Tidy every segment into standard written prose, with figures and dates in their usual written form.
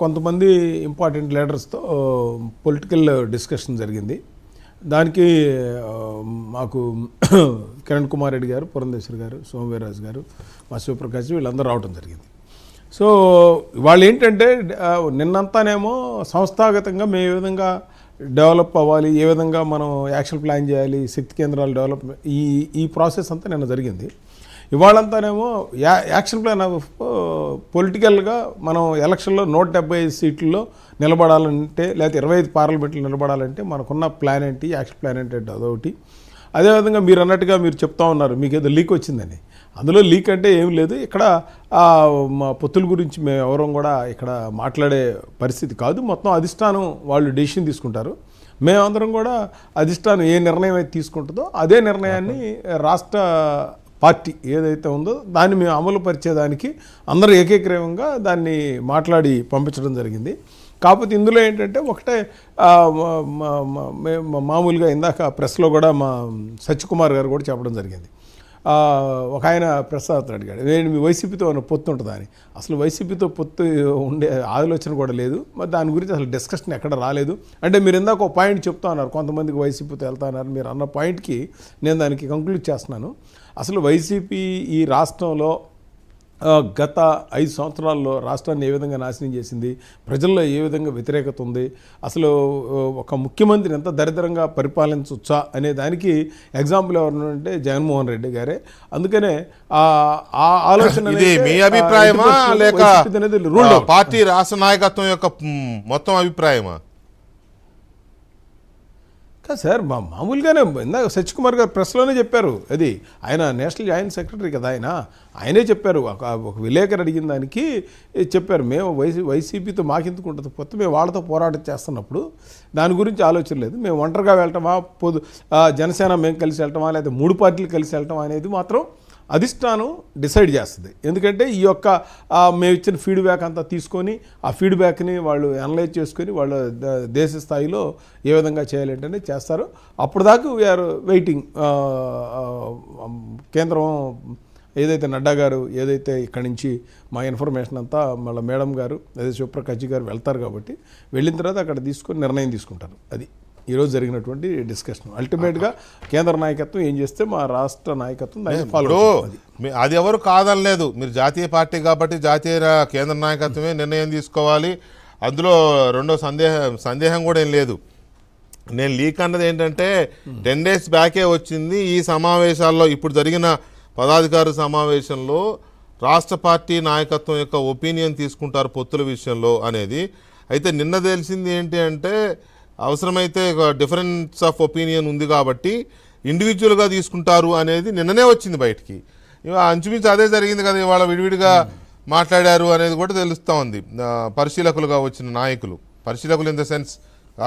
కొంతమంది important లీడర్స్తో political discussion జరిగింది. దానికి మాకు కిరణ్ కుమార్ రెడ్డి గారు, పురంధేశ్వరి గారు, సోమవీర్రాజు గారు, మా శివప్రకాష్ వీళ్ళందరూ రావడం జరిగింది. సో వాళ్ళు ఏంటంటే నిన్నంతానేమో సంస్థాగతంగా మేము ఏ విధంగా డెవలప్ అవ్వాలి, ఏ విధంగా మనం యాక్షన్ ప్లాన్ చేయాలి, శక్తి కేంద్రాలు డెవలప్మెంట్ ఈ ప్రాసెస్ అంతా నిన్న జరిగింది. ఇవాళంతానేమో యాక్షన్ ప్లాన్ పొలిటికల్గా మనం ఎలక్షన్లో 175 సీట్లలో నిలబడాలంటే, లేకపోతే 25 పార్లమెంట్లు నిలబడాలంటే మనకున్న ప్లాన్ ఏంటి, యాక్షన్ ప్లాన్ ఏంటి అదొకటి. అదేవిధంగా మీరు అన్నట్టుగా మీరు చెప్తా ఉన్నారు మీకు ఏదో లీక్ వచ్చిందని. అందులో లీక్ అంటే ఏం లేదు. ఇక్కడ మా పొత్తుల గురించి మేము ఎవరం కూడా ఇక్కడ మాట్లాడే పరిస్థితి కాదు. మొత్తం అధిష్టానం వాళ్ళు డెసిషన్ తీసుకుంటారు. మేమందరం కూడా అధిష్టానం ఏ నిర్ణయం అయితే తీసుకుంటుందో అదే నిర్ణయాన్ని రాష్ట్ర పార్టీ ఏదైతే ఉందో దాన్ని మేము అమలు పరిచేదానికి అందరూ ఏకీగ్రీవంగా దాన్ని మాట్లాడి పంపించడం జరిగింది. కాకపోతే ఇందులో ఏంటంటే ఒకటే మామూలుగా ఇందాక ప్రెస్లో కూడా మా సత్యకుమార్ గారు కూడా చెప్పడం జరిగింది. ఒక ఆయన ప్రసాద్ అడిగాడు, నేను మీ వైసీపీతో పొత్తు ఉంటుందా అని. అసలు వైసీపీతో పొత్తు ఉండే ఆలోచన కూడా లేదు. మరి దాని గురించి అసలు డిస్కషన్ ఎక్కడ రాలేదు. అంటే మీరు ఇందాక ఒక పాయింట్ చెప్తా ఉన్నారు, కొంతమందికి వైసీపీతో వెళ్తా ఉన్నారు. మీరు అన్న పాయింట్కి నేను దానికి కంక్లూడ్ చేస్తున్నాను. అసలు వైసీపీ ఈ రాష్ట్రంలో గత 5 సంవత్సరాల్లో రాష్ట్రాన్ని ఏ విధంగా నాశనం చేసింది, ప్రజల్లో ఏ విధంగా వ్యతిరేకత ఉంది, అసలు ఒక ముఖ్యమంత్రి ఎంత దరిద్రంగా పరిపాలించవచ్చా అనే దానికి ఎగ్జాంపుల్ ఎవరంటే జగన్మోహన్ రెడ్డి గారే. అందుకనే ఆ ఆలోచన మీ అభిప్రాయమా లేక పార్టీ రాష్ట్ర నాయకత్వం యొక్క మొత్తం అభిప్రాయమా? కాదు సార్, మామూలుగానే ఇందాక సత్యకుమార్ గారు ప్రెస్లోనే చెప్పారు. అది ఆయన నేషనల్ జాయింట్ సెక్రటరీ కదా, ఆయనే చెప్పారు. ఒక విలేకరు అడిగిన దానికి చెప్పారు, మేము వైసీపీతో మాకెందుకు ఉంటుంది పొత్తు, మేము వాళ్ళతో పోరాటం చేస్తున్నప్పుడు దాని గురించి ఆలోచన లేదు. మేము ఒంటరిగా వెళ్ళటమా, జనసేన మేము కలిసి వెళ్ళటమా, లేదా 3 పార్టీలు కలిసి వెళ్ళటమా అనేది మాత్రం అధిష్టానం డిసైడ్ చేస్తుంది. ఎందుకంటే ఈ యొక్క మేము ఇచ్చిన ఫీడ్బ్యాక్ అంతా తీసుకొని ఆ ఫీడ్బ్యాక్ని వాళ్ళు అనలైజ్ చేసుకొని వాళ్ళు దేశ స్థాయిలో ఏ విధంగా చేయాలంటే చేస్తారు. అప్పుడు దాకా వీఆర్ వెయిటింగ్. కేంద్రం ఏదైతే నడ్డా గారు ఏదైతే ఇక్కడి నుంచి మా ఇన్ఫర్మేషన్ అంతా మళ్ళీ మేడం గారు అదే శివప్రకాష్ గారు వెళ్తారు కాబట్టి వెళ్ళిన తర్వాత అక్కడ తీసుకొని నిర్ణయం తీసుకుంటారు. అది ఈరోజు జరిగినటువంటి డిస్కషన్. అల్టిమేట్గా కేంద్ర నాయకత్వం ఏం చేస్తే మా రాష్ట్ర నాయకత్వం దాన్ని ఫాలో. అది ఎవరు కాదనలేదు. మీరు జాతీయ పార్టీ కాబట్టి జాతీయ కేంద్ర నాయకత్వమే నిర్ణయం తీసుకోవాలి. అందులో రెండో సందేహం కూడా ఏం లేదు. నేను లీక్ అన్నది ఏంటంటే 10 days బ్యాకే వచ్చింది. ఈ సమావేశాల్లో ఇప్పుడు జరిగిన పదాధికారుల సమావేశంలో రాష్ట్ర పార్టీ నాయకత్వం యొక్క ఒపీనియన్ తీసుకుంటారు పొత్తుల విషయంలో అనేది. అయితే నిన్న తెలిసింది ఏంటి అంటే అవసరమైతే డిఫరెన్స్ ఆఫ్ ఒపీనియన్ ఉంది కాబట్టి ఇండివిజువల్గా తీసుకుంటారు అనేది నిన్ననే వచ్చింది బయటికి. అంచుమించు అదే జరిగింది కదా, ఇవాళ విడివిడిగా మాట్లాడారు అనేది కూడా తెలుస్తూ ఉంది. పరిశీలకులుగా వచ్చిన నాయకులు, పరిశీలకులు ఇన్ ద సెన్స్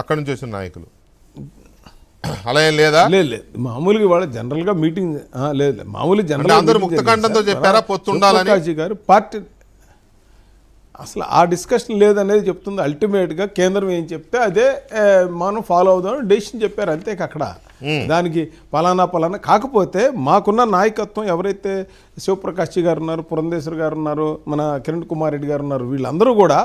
అక్కడి నుంచి వచ్చిన నాయకులు అలా ఏం లేదా? లేదు, మామూలుగా ఇవాళ జనరల్గా మీటింగ్ లేదు. మామూలు జనరల్ అందరూ ముక్తకంఠంతో చెప్పారా పొత్తు ఉండాలని గారు పార్టీ అసలు ఆ డిస్కషన్ లేదనేది చెప్తుంది. అల్టిమేట్గా కేంద్రం ఏం చెప్తే అదే మనం ఫాలో అవుదామని డెసిషన్ చెప్పారు అంతే. అక్కడ దానికి పలానా కాకపోతే మాకున్న నాయకత్వం ఎవరైతే శివప్రకాష్ గారు ఉన్నారు, పురంధేశ్వరి గారు ఉన్నారు, మన కిరణ్ కుమార్ రెడ్డి గారు ఉన్నారు, వీళ్ళందరూ కూడా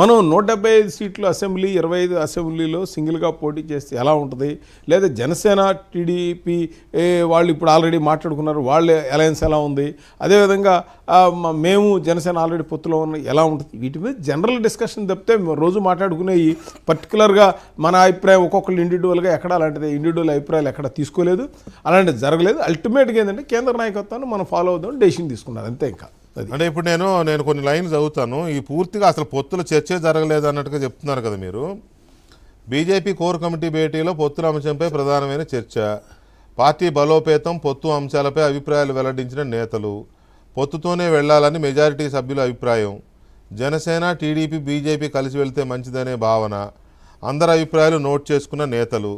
మనం 175 సీట్లు అసెంబ్లీ 25 అసెంబ్లీలో సింగిల్గా పోటీ చేస్తే ఎలా ఉంటుంది, లేదా జనసేన టీడీపీ వాళ్ళు ఇప్పుడు ఆల్రెడీ మాట్లాడుకున్నారు, వాళ్ళ అలయన్స్ ఎలా ఉంది, అదేవిధంగా మేము జనసేన ఆల్రెడీ పొత్తులో ఉన్న ఎలా ఉంటుంది, వీటి మీద జనరల్ డిస్కషన్ తప్పితే రోజు మాట్లాడుకునే ఈ పర్టికులర్గా మన అభిప్రాయం ఒక్కొక్కరు ఇండివిజువల్గా ఎక్కడ అలాంటిది ఇండివిజువల్ అభిప్రాయాలు ఎక్కడ తీసుకోలేదు, అలాంటిది జరగలేదు. అల్టిమేట్గా ఏంటంటే కేంద్ర నాయకత్వాన్ని మనం ఫాలో అవుదాం డెసిషన్ తీసుకున్నారు అంతే. ఇంకా అంటే ఇప్పుడు నేను కొన్ని లైన్స్ చదువుతాను. ఈ పూర్తిగా అసలు పొత్తుల చర్చే జరగలేదు అన్నట్టుగా చెప్తున్నారు కదా మీరు. బీజేపీ కోర్ కమిటీ భేటీలో పొత్తుల అంశంపై ప్రధానమైన చర్చ, పార్టీ బలోపేతం, పొత్తు అంశాలపై అభిప్రాయాలు వెల్లడించిన నేతలు, పొత్తుతోనే వెళ్లాలని మెజారిటీ సభ్యుల అభిప్రాయం, జనసేన టీడీపీ బీజేపీ కలిసి వెళ్తే మంచిదనే భావన, అందరి అభిప్రాయాలు నోట్ చేసుకున్న నేతలు,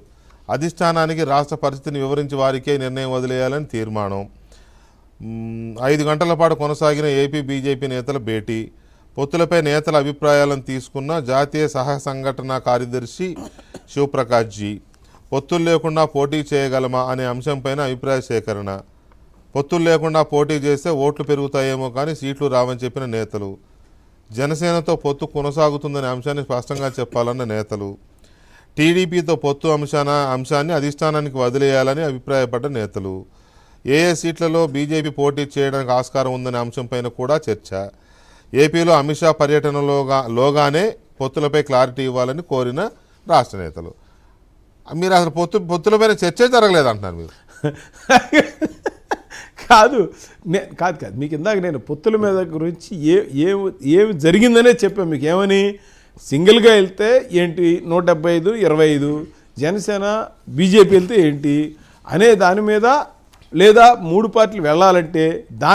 అధిష్టానానికి రాష్ట్ర పరిస్థితిని వివరించి వారికే నిర్ణయం వదిలేయాలని తీర్మానం, 5 గంటల పాటు కొనసాగిన ఏపీ బీజేపీ నేతల భేటీ, పొత్తులపై నేతల అభిప్రాయాలను తీసుకున్న జాతీయ సహ సంఘటన కార్యదర్శి శివప్రకాష్ జీ, పొత్తులు లేకుండా పోటీ చేయగలమా అనే అంశంపైన అభిప్రాయ సేకరణ, పొత్తులు లేకుండా పోటీ చేస్తే ఓట్లు పెరుగుతాయేమో కానీ సీట్లు రావని చెప్పిన నేతలు, జనసేనతో పొత్తు కొనసాగుతుందనే అంశాన్ని స్పష్టంగా చెప్పాలన్న నేతలు, టీడీపీతో పొత్తు అంశాన్ని అధిష్టానానికి వదిలేయాలని అభిప్రాయపడ్డ నేతలు, ఏ సీట్లలో బీజేపీ పోటీ చేయడానికి ఆస్కారం ఉందనే అంశంపైన కూడా చర్చ, ఏపీలో అమిత్ షా పర్యటనలోగానే పొత్తులపై క్లారిటీ ఇవ్వాలని కోరిన రాష్ట్ర నేతలు. మీరు అసలు పొత్తులపైన చర్చే జరగలేదంటున్నారు మీరు. కాదు కాదు మీకు ఇందాక నేను పొత్తుల మీద గురించి ఏమి జరిగిందనే చెప్పాను మీకు. ఏమని సింగిల్గా వెళ్తే ఏంటి 175, 25, జనసేన బీజేపీ వెళ్తే ఏంటి అనే దాని మీద, లేదా 3 పార్టీలు వెళ్ళాలంటే